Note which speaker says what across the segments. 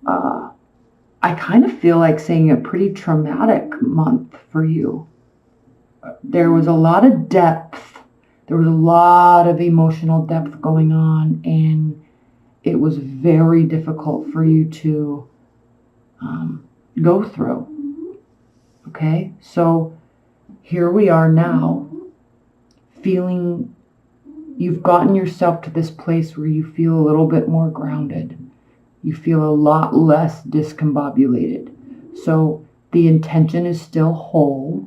Speaker 1: I kind of feel like saying a pretty traumatic month for you. There was a lot of depth. There was a lot of emotional depth going on, and it was very difficult for you to go through. Okay, so here we are now, feeling you've gotten yourself to this place where you feel a little bit more grounded. You feel a lot less discombobulated. So the intention is still whole.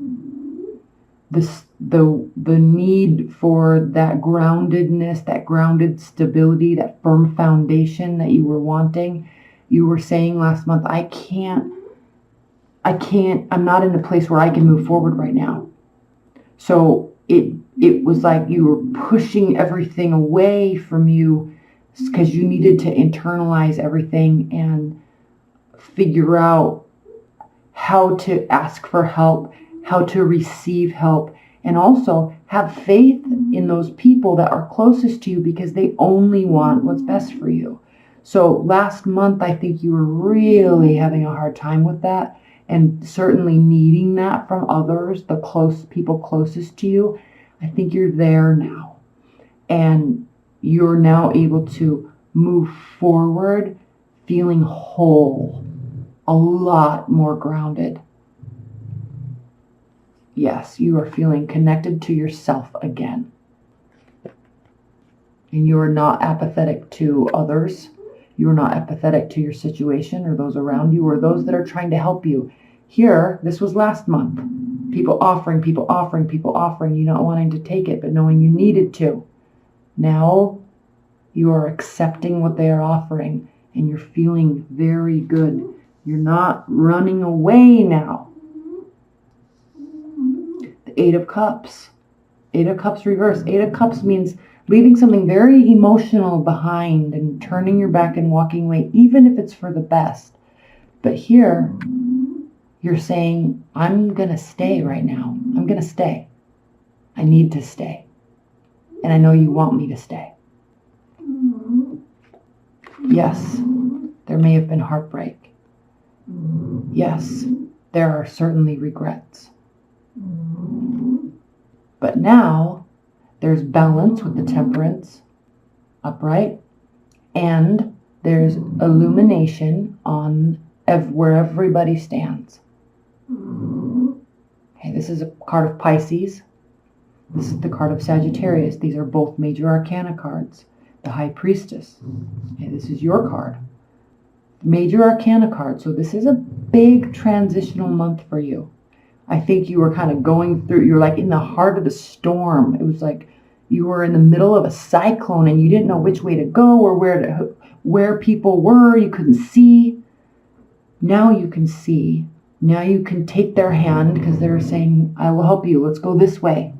Speaker 1: The need for that groundedness, that grounded stability, that firm foundation that you were wanting. You were saying last month, I'm not in a place where I can move forward right now. So it was like you were pushing everything away from you because you needed to internalize everything and figure out how to ask for help, how to receive help, and also have faith in those people that are closest to you because they only want what's best for you. So last month, I think you were really having a hard time with that, and certainly needing that from others, the people closest to you. I think you're there now, and you're now able to move forward feeling whole, a lot more grounded. Yes, you are feeling connected to yourself again. And you are not apathetic to others. You are not apathetic to your situation or those around you or those that are trying to help you. Here, this was last month. People offering, you not wanting to take it, but knowing you needed to. Now, you are accepting what they are offering, and you're feeling very good. You're not running away now. The Eight of Cups. Eight of Cups reverse. Eight of Cups means leaving something very emotional behind and turning your back and walking away, even if it's for the best. But here, you're saying, I'm going to stay right now. I'm going to stay. I need to stay. And I know you want me to stay. Yes, there may have been heartbreak. Yes, there are certainly regrets. But now, there's balance with the Temperance upright, and there's illumination on where everybody stands. Okay, this is a card of Pisces. This is the card of Sagittarius. These are both major arcana cards. The High Priestess. Okay, this is your card. Major arcana card. So this is a big transitional month for you. I think you were kind of going through, you're like in the heart of the storm. It was like you were in the middle of a cyclone and you didn't know which way to go or where people were. You couldn't see. Now you can see. Now you can take their hand because they're saying, I will help you. Let's go this way.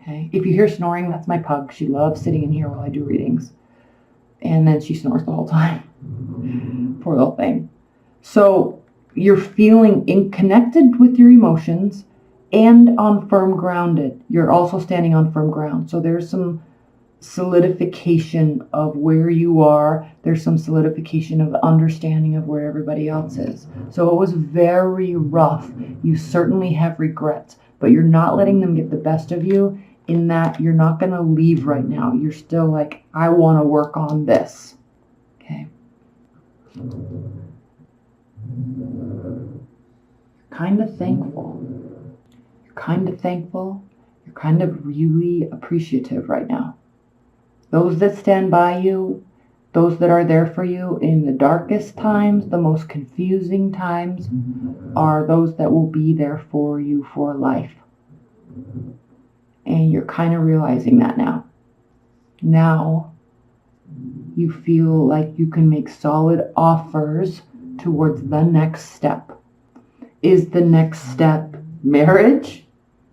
Speaker 1: Okay. If you hear snoring, that's my pug. She loves sitting in here while I do readings. And then she snores the whole time. Poor little thing. So you're feeling connected with your emotions and on firm grounded. You're also standing on firm ground. So there's some solidification of where you are. There's some solidification of understanding of where everybody else is. So it was very rough. You certainly have regrets, but you're not letting them get the best of you, in that you're not going to leave right now. You're still like, I want to work on this. Okay. Kind of thankful. You're kind of thankful. You're kind of really appreciative right now. Those that stand by you, those that are there for you in the darkest times, the most confusing times, are those that will be there for you for life. And you're kind of realizing that now. Now, you feel like you can make solid offers towards the next step. Is the next step marriage?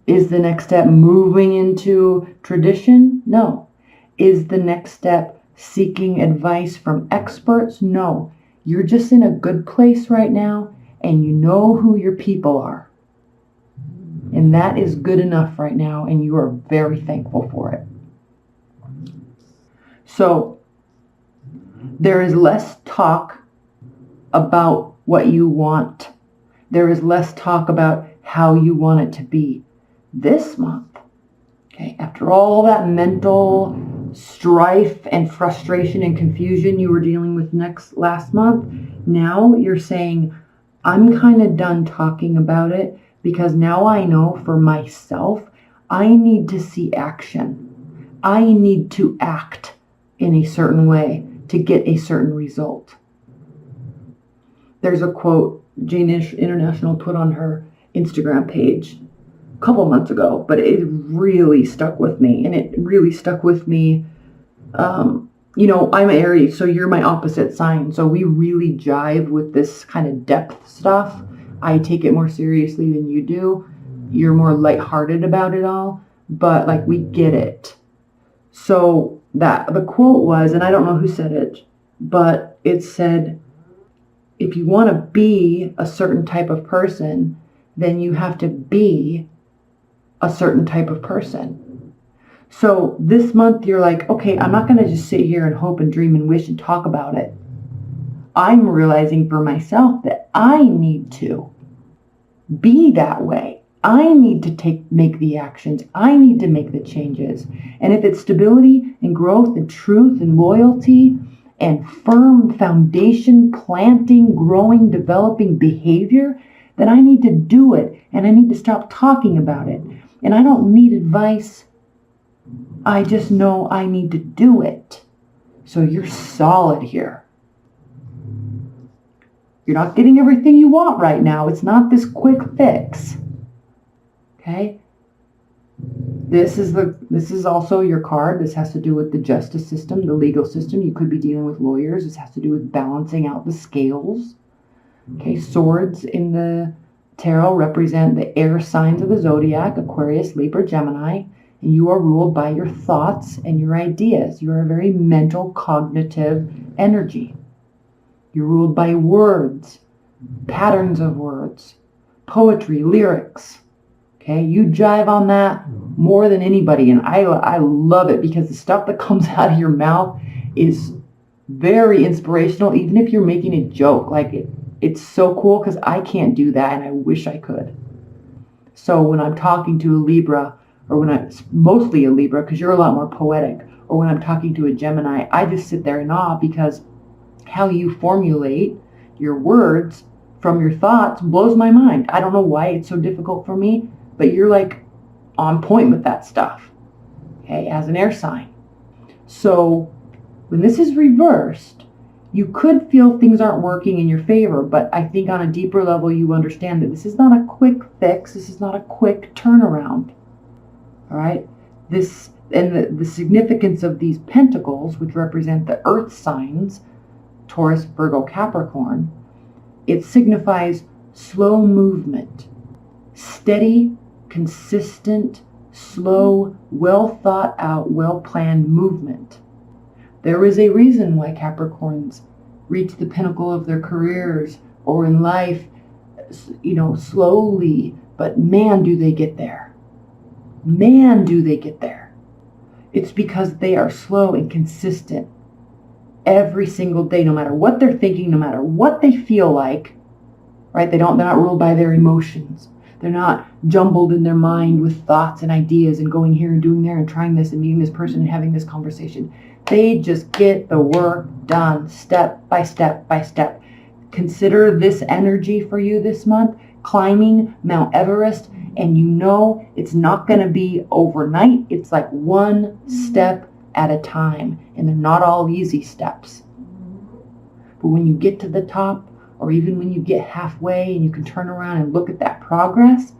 Speaker 1: Is the next step moving into tradition? No. Is the next step seeking advice from experts? No. You're just in a good place right now, and you know who your people are. And that is good enough right now, and you are very thankful for it. So, there is less talk about what you want. There is less talk about how you want it to be this month. Okay, after all that mental strife and frustration and confusion you were dealing with last month, now you're saying, I'm kind of done talking about it, because now I know for myself, I need to see action. I need to act in a certain way to get a certain result. There's a quote Jane International put on her Instagram page a couple months ago, but it really stuck with me. And it really stuck with me. You know, I'm Aries, so you're my opposite sign. So we really jive with this kind of depth stuff. I take it more seriously than you do. You're more lighthearted about it all, but like we get it. So that the quote was, and I don't know who said it, but it said, if you want to be a certain type of person, then you have to be a certain type of person. So this month you're like, okay, I'm not going to just sit here and hope and dream and wish and talk about it. I'm realizing for myself that I need to be that way. I need to make the actions. I need to make the changes. And if it's stability and growth and truth and loyalty and firm foundation, planting, growing, developing behavior, then I need to do it. And I need to stop talking about it. And I don't need advice. I just know I need to do it. So you're solid here. You're not getting everything you want right now. It's not this quick fix. Okay? This is also your card. This has to do with the justice system, the legal system. You could be dealing with lawyers. This has to do with balancing out the scales. Okay, swords in the tarot represent the air signs of the zodiac, Aquarius, Libra, Gemini, and you are ruled by your thoughts and your ideas. You are a very mental, cognitive energy. You're ruled by words, patterns of words, poetry, lyrics. Okay, you jive on that more than anybody, and I love it because the stuff that comes out of your mouth is very inspirational, even if you're making a joke. Like it's so cool because I can't do that, and I wish I could. So when I'm talking to a Libra, or when I'm mostly a Libra, because you're a lot more poetic, or when I'm talking to a Gemini, I just sit there in awe because how you formulate your words from your thoughts blows my mind. I don't know why it's so difficult for me, but you're like on point with that stuff, okay, as an air sign. So when this is reversed, you could feel things aren't working in your favor, but I think on a deeper level you understand that this is not a quick fix. This is not a quick turnaround. All right? This and the significance of these pentacles, which represent the earth signs, Taurus, Virgo, Capricorn, it signifies slow movement, steady, consistent, slow, well thought out, well planned movement. There is a reason why Capricorns reach the pinnacle of their careers or in life, slowly, but man, do they get there. Man, do they get there. It's because they are slow and consistent every single day, no matter what they're thinking, no matter what they feel like, right? They're not ruled by their emotions. They're not jumbled in their mind with thoughts and ideas and going here and doing there and trying this and meeting this person and having this conversation. They just get the work done step by step by step. Consider this energy for you this month, climbing Mount Everest, and you know it's not going to be overnight. It's like one step at a time, and they're not all easy steps. But when you get to the top, or even when you get halfway and you can turn around and look at that progress,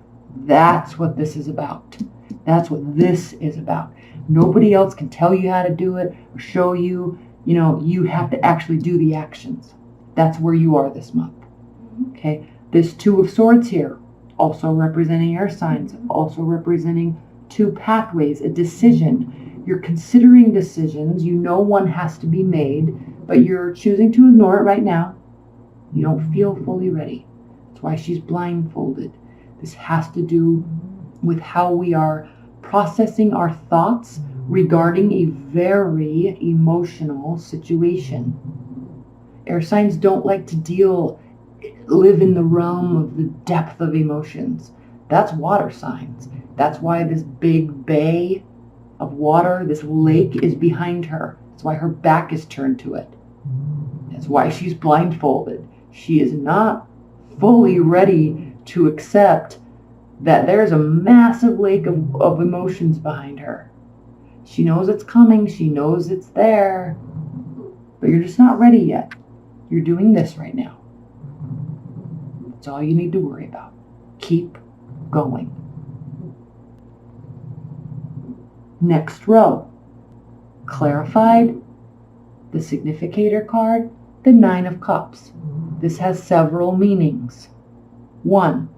Speaker 1: that's what this is about. That's what this is about. Nobody else can tell you how to do it or show you. You have to actually do the actions. That's where you are this month. Okay, this Two of Swords here, also representing air signs, also representing two pathways, a decision. You're considering decisions. You know one has to be made, but you're choosing to ignore it right now. You don't feel fully ready. That's why she's blindfolded. This has to do with how we are processing our thoughts regarding a very emotional situation. Air signs don't like to live in the realm of the depth of emotions. That's water signs. That's why this big bay of water, this lake, is behind her. That's why her back is turned to it. That's why she's blindfolded. She is not fully ready to accept that there's a massive lake of emotions behind her. She knows it's coming. She knows it's there. But you're just not ready yet. You're doing this right now. That's all you need to worry about. Keep going. Next row. Clarified. The significator card. The 9 of Cups. This has several meanings. 1.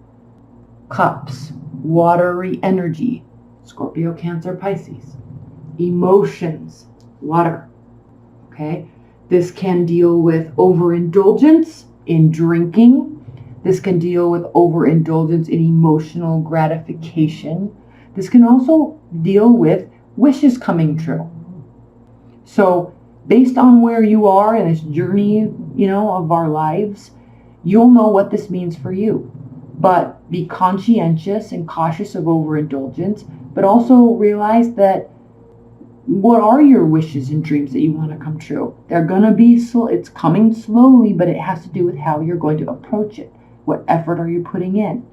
Speaker 1: Cups. Watery energy. Scorpio, Cancer, Pisces. Emotions. Water. Okay? This can deal with overindulgence in drinking. This can deal with overindulgence in emotional gratification. This can also deal with wishes coming true. So, based on where you are in this journey, of our lives, you'll know what this means for you. But be conscientious and cautious of overindulgence, but also realize that what are your wishes and dreams that you want to come true? They're going to be slow. It's coming slowly, but it has to do with how you're going to approach it. What effort are you putting in?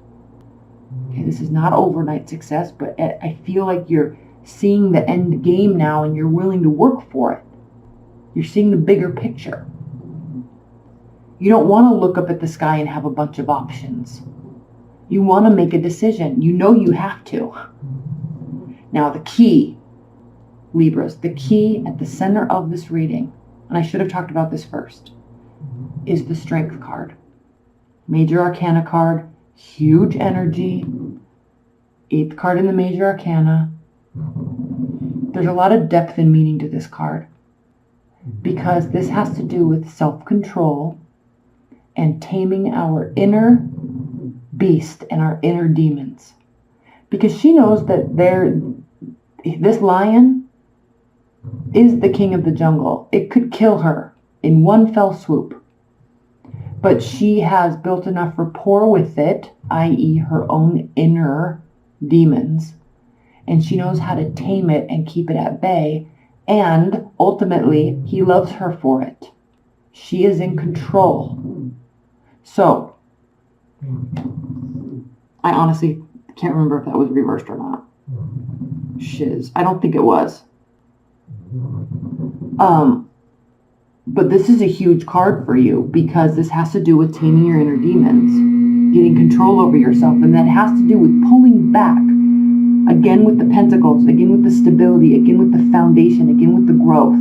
Speaker 1: Okay, this is not overnight success, but I feel like you're seeing the end game now and you're willing to work for it. You're seeing the bigger picture. You don't want to look up at the sky and have a bunch of options. You want to make a decision. You know you have to. Now the key, Libras, the key at the center of this reading, and I should have talked about this first, is the Strength card. Major Arcana card, huge energy, 8th card in the Major Arcana. There's a lot of depth and meaning to this card because this has to do with self-control and taming our inner beast and our inner demons. Because she knows that this lion is the king of the jungle. It could kill her in one fell swoop. But she has built enough rapport with it, i.e. her own inner demons, and she knows how to tame it and keep it at bay, and ultimately, he loves her for it. She is in control. So, I honestly can't remember if that was reversed or not. Shiz. I don't think it was. But this is a huge card for you because this has to do with taming your inner demons, getting control over yourself, and that has to do with pulling back, again with the pentacles, again with the stability, again with the foundation, again with the growth.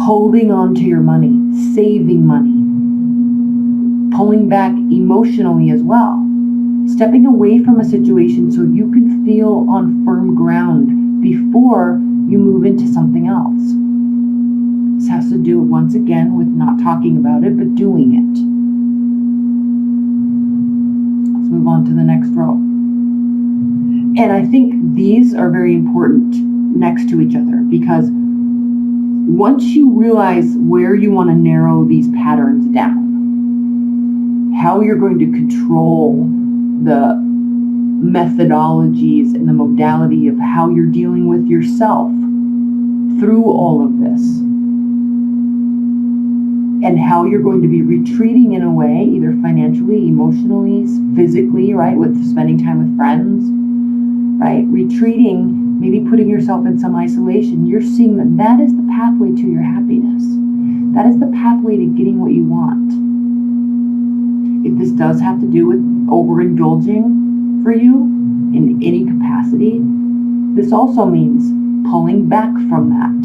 Speaker 1: Holding on to your money, saving money, pulling back emotionally as well, stepping away from a situation so you can feel on firm ground before you move into something else. This has to do, once again, with not talking about it, but doing it. Let's move on to the next row. And I think these are very important next to each other because once you realize where you want to narrow these patterns down, how you're going to control the methodologies and the modality of how you're dealing with yourself through all of this, and how you're going to be retreating in a way, either financially, emotionally, physically, right, with spending time with friends, right, retreating, maybe putting yourself in some isolation, you're seeing that that is the pathway to your happiness. That is the pathway to getting what you want. If this does have to do with overindulging for you in any capacity, this also means pulling back from that.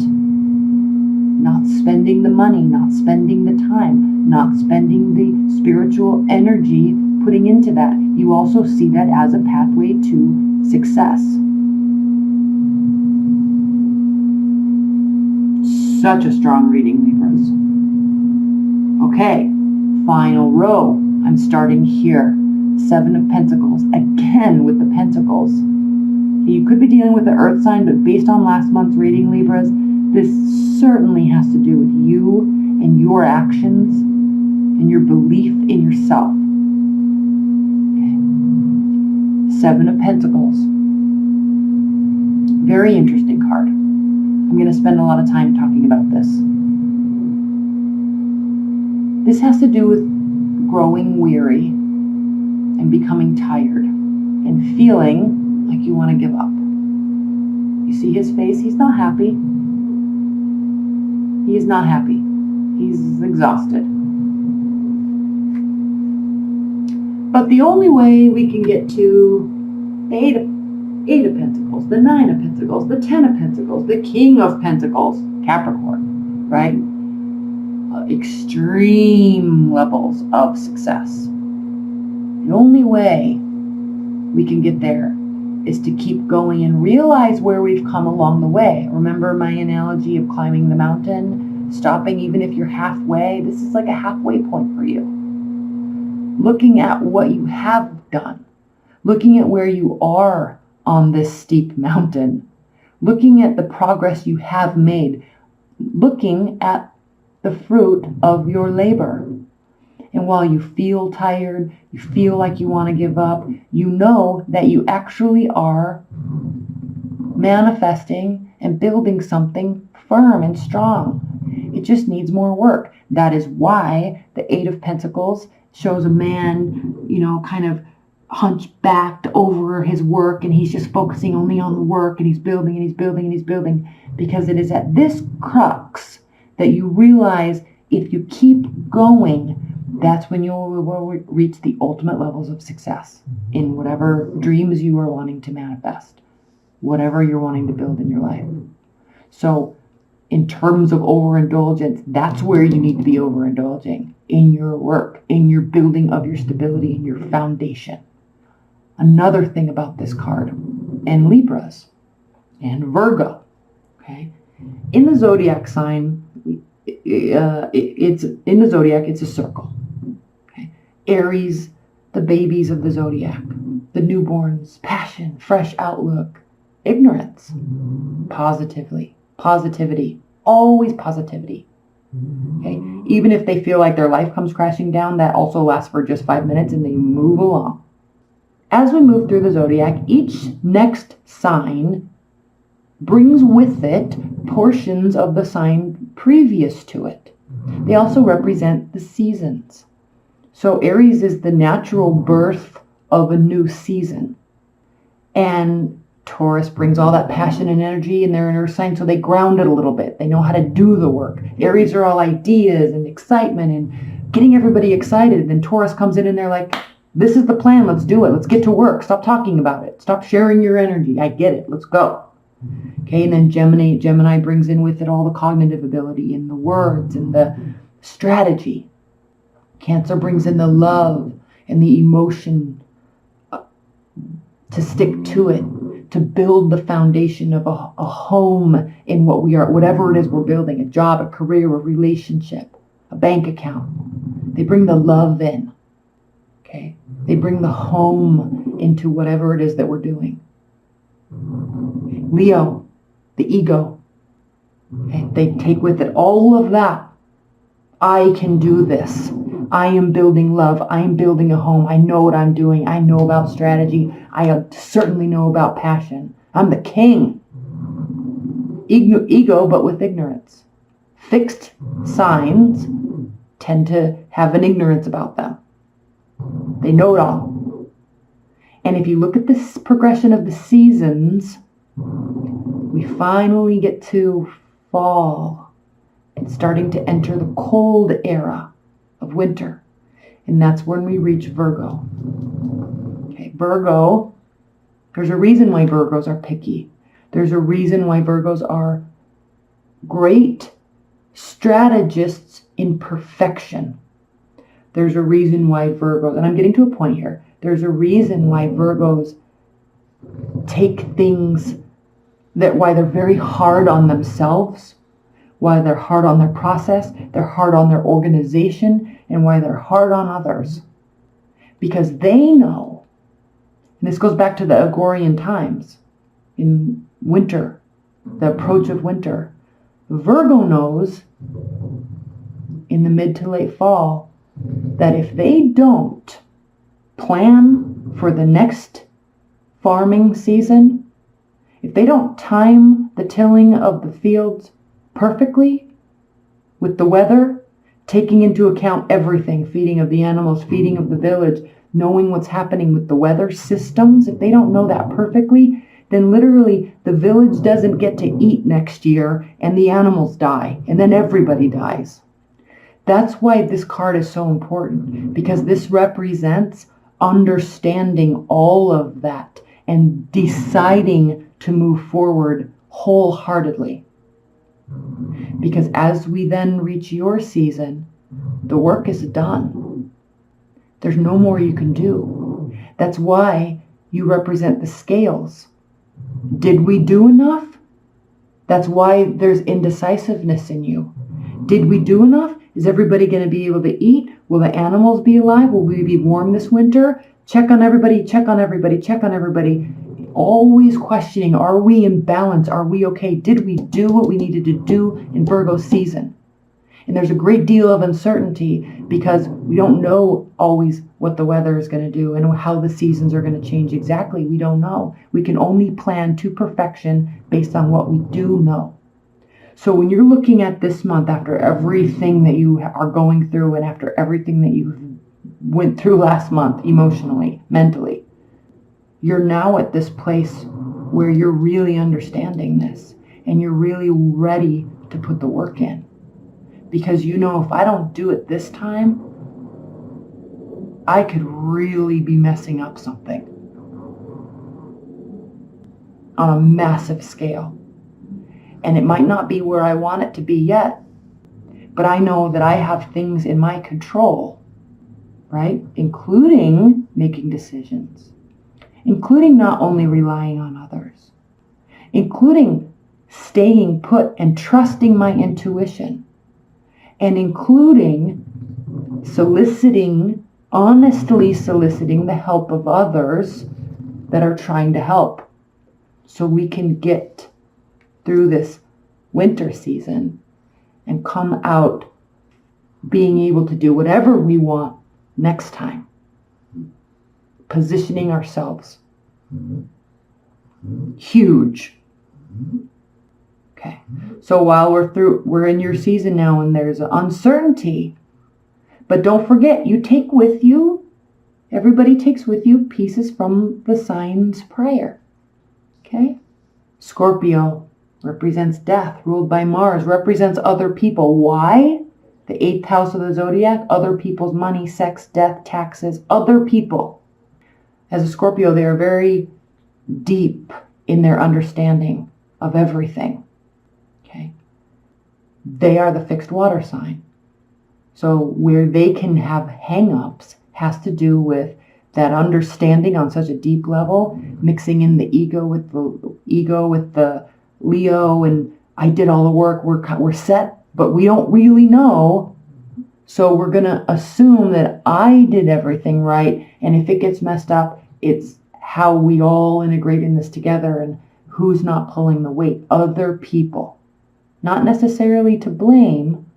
Speaker 1: Not spending the money, not spending the time, not spending the spiritual energy putting into that. You also see that as a pathway to success. Such a strong reading, Libras. Okay, final row. I'm starting here. 7 of Pentacles. Again with the Pentacles. You could be dealing with the Earth sign, but based on last month's reading, Libras, this certainly has to do with you and your actions and your belief in yourself. Okay. 7 of Pentacles. Very interesting card. I'm going to spend a lot of time talking about this. This has to do with growing weary and becoming tired and feeling like you want to give up. You see his face? He's not happy. He is not happy. He's exhausted. But the only way we can get to the 8 of Pentacles, the 9 of Pentacles, the 10 of Pentacles, the King of Pentacles, Capricorn, right? Extreme levels of success. The only way we can get there is to keep going and realize where we've come along the way. Remember my analogy of climbing the mountain, stopping even if you're halfway? This is like a halfway point for you. Looking at what you have done, looking at where you are on this steep mountain, looking at the progress you have made, looking at the fruit of your labor. And while you feel tired, you feel like you want to give up, you know that you actually are manifesting and building something firm and strong. It just needs more work. That is why the 8 of Pentacles shows a man, kind of hunchbacked over his work, and he's just focusing only on the work, and he's building and he's building and he's building, because it is at this crux that you realize if you keep going, that's when you will reach the ultimate levels of success in whatever dreams you are wanting to manifest, whatever you're wanting to build in your life. So in terms of overindulgence, that's where you need to be overindulging, in your work, in your building of your stability, in your foundation. Another thing about this card, and Libras, and Virgo, okay? In the zodiac sign, it's a circle. Okay? Aries, the babies of the zodiac, the newborns, passion, fresh outlook, ignorance, positivity, always positivity. Okay? Even if they feel like their life comes crashing down, that also lasts for just 5 minutes and they move along. As we move through the zodiac, each next sign brings with it portions of the sign previous to it. They also represent the seasons. So Aries is the natural birth of a new season. And Taurus brings all that passion and energy in their inner sign, so they ground it a little bit. They know how to do the work. Aries are all ideas and excitement and getting everybody excited. And then Taurus comes in and they're like, this is the plan. Let's do it. Let's get to work. Stop talking about it. Stop sharing your energy. I get it. Let's go. Okay, and then Gemini brings in with it all the cognitive ability and the words and the strategy. Cancer brings in the love and the emotion to stick to it, to build the foundation of a home in what we are, whatever it is we're building, a job, a career, a relationship, a bank account. They bring the love in. Okay, they bring the home into whatever it is that we're doing. Leo, the ego. Okay? They take with it all of that. I can do this. I am building love. I am building a home. I know what I'm doing. I know about strategy. I certainly know about passion. I'm the king. Ego, but with ignorance. Fixed signs tend to have an ignorance about them. They know it all. And if you look at this progression of the seasons, we finally get to fall. It's starting to enter the cold era of winter. And that's when we reach Virgo. Okay, Virgo, there's a reason why Virgos are picky. There's a reason why Virgos are great strategists in perfection. There's a reason why Virgos, and I'm getting to a point here, there's a reason why Virgos take things why they're very hard on themselves, why they're hard on their process, they're hard on their organization, and why they're hard on others. Because they know, and this goes back to the Agorian times, in winter, the approach of winter. Virgo knows in the mid to late fall that if they don't plan for the next farming season, if they don't time the tilling of the fields perfectly with the weather, taking into account everything, feeding of the animals, feeding of the village, knowing what's happening with the weather systems, if they don't know that perfectly, then literally the village doesn't get to eat next year and the animals die and then everybody dies. That's why this card is so important, because this represents understanding all of that and deciding to move forward wholeheartedly. Because as we then reach your season, the work is done. There's no more you can do. That's why you represent the scales. Did we do enough? That's why there's indecisiveness in you. Did we do enough? Is everybody going to be able to eat? Will the animals be alive? Will we be warm this winter? Check on everybody, check on everybody, check on everybody. Always questioning, are we in balance? Are we okay? Did we do what we needed to do in Virgo season? And there's a great deal of uncertainty because we don't know always what the weather is going to do and how the seasons are going to change exactly. We don't know. We can only plan to perfection based on what we do know. So when you're looking at this month, after everything that you are going through and after everything that you went through last month, emotionally, mentally, you're now at this place where you're really understanding this and you're really ready to put the work in. Because you know, if I don't do it this time, I could really be messing up something on a massive scale. And it might not be where I want it to be yet, but I know that I have things in my control, right? Including making decisions, including not only relying on others, including staying put and trusting my intuition, and including honestly soliciting the help of others that are trying to help so we can get through this winter season and come out being able to do whatever we want next time. Positioning ourselves. Huge. Okay. So while we're in your season now and there's uncertainty, but don't forget, you take with you, everybody takes with you pieces from the signs prior. Okay? Scorpio represents death, ruled by Mars, represents other people. Why? The 8th house of the zodiac, other people's money, sex, death, taxes, other people. As a Scorpio, they are very deep in their understanding of everything. Okay? They are the fixed water sign. So where they can have hang-ups has to do with that understanding on such a deep level, mixing in the ego with the Leo, and I did all the work, we're set, but we don't really know. So we're going to assume that I did everything right, and if it gets messed up, it's how we all integrate in this together and who's not pulling the weight. Other people. Not necessarily to blame,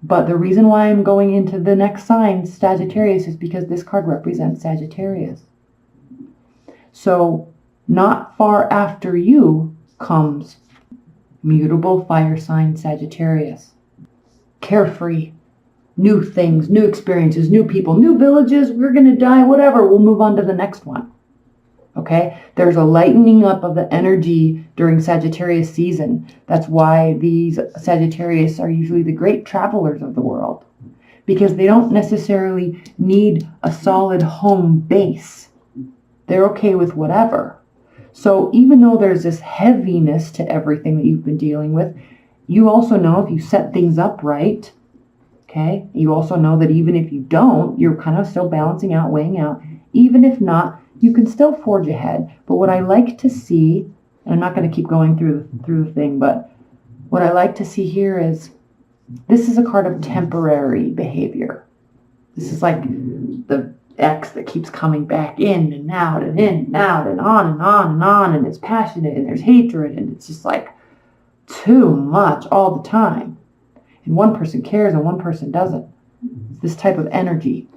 Speaker 1: but the reason why I'm going into the next sign, Sagittarius, is because this card represents Sagittarius. So not far after you comes mutable fire sign Sagittarius. Carefree. New things, new experiences, new people, new villages. We're going to die, whatever. We'll move on to the next one. Okay? There's a lightening up of the energy during Sagittarius season. That's why these Sagittarius are usually the great travelers of the world, because they don't necessarily need a solid home base. They're okay with whatever. So even though there's this heaviness to everything that you've been dealing with, you also know if you set things up right, okay, you also know that even if you don't, you're kind of still balancing out, weighing out. Even if not, you can still forge ahead. But what I like to see, and I'm not going to keep going through the thing, but what I like to see here is this is a card of temporary behavior. This is like the X that keeps coming back in and out and in and out and on and on and on, and it's passionate and there's hatred and it's just like too much all the time. And one person cares and one person doesn't. It's this type of energy.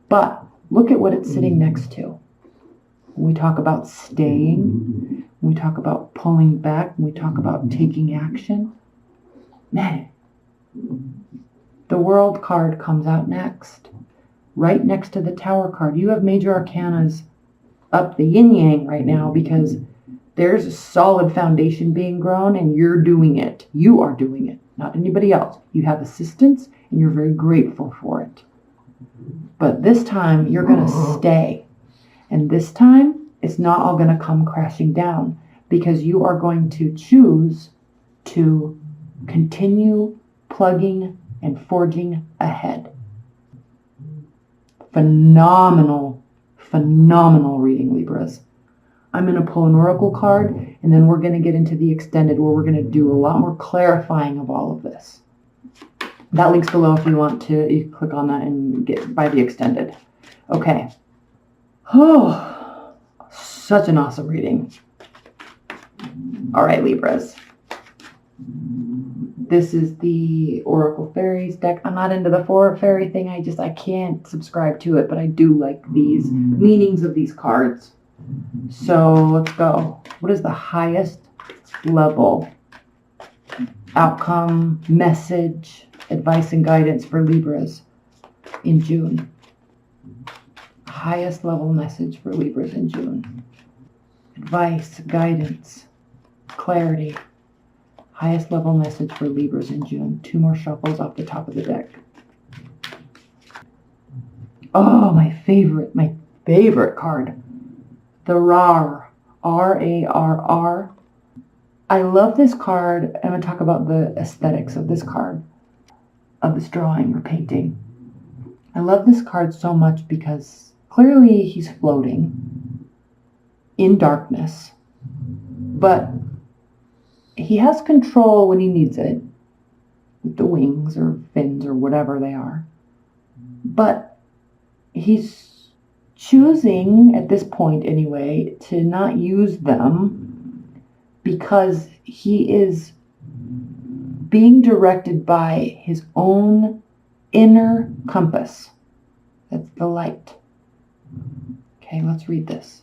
Speaker 1: But look at what it's sitting next to. When we talk about staying, when we talk about pulling back, when we talk about taking action, man, the World card comes out next. Right next to the Tower card. You have major arcanas up the yin-yang right now because there's a solid foundation being grown and you're doing it. You are doing it, not anybody else. You have assistance and you're very grateful for it. But this time you're going to stay. And this time it's not all going to come crashing down because you are going to choose to continue plugging and forging ahead. Phenomenal reading, Libras. I'm going to pull an oracle card, and then we're going to get into the extended where we're going to do a lot more clarifying of all of this. That link's below if you want to. You click on that and get by the extended. Okay. Oh, such an awesome reading. All right, Libras. This is the Oracle Fairies deck. I'm not into the fairy thing. I can't subscribe to it, but I do like these meanings of these cards. So let's go. What is the highest level outcome, message, advice, and guidance for Libras in June? Highest level message for Libras in June. Advice, guidance, clarity. Highest level message for Libras in June. 2 more shuffles off the top of the deck. Oh, my favorite card. The RAR. R-A-R-R. I love this card. I'm going to talk about the aesthetics of this card, of this drawing or painting. I love this card so much because clearly he's floating in darkness, but he has control when he needs it with the wings or fins or whatever they are. But he's choosing, at this point anyway, to not use them because he is being directed by his own inner compass. That's the light. Okay, let's read this.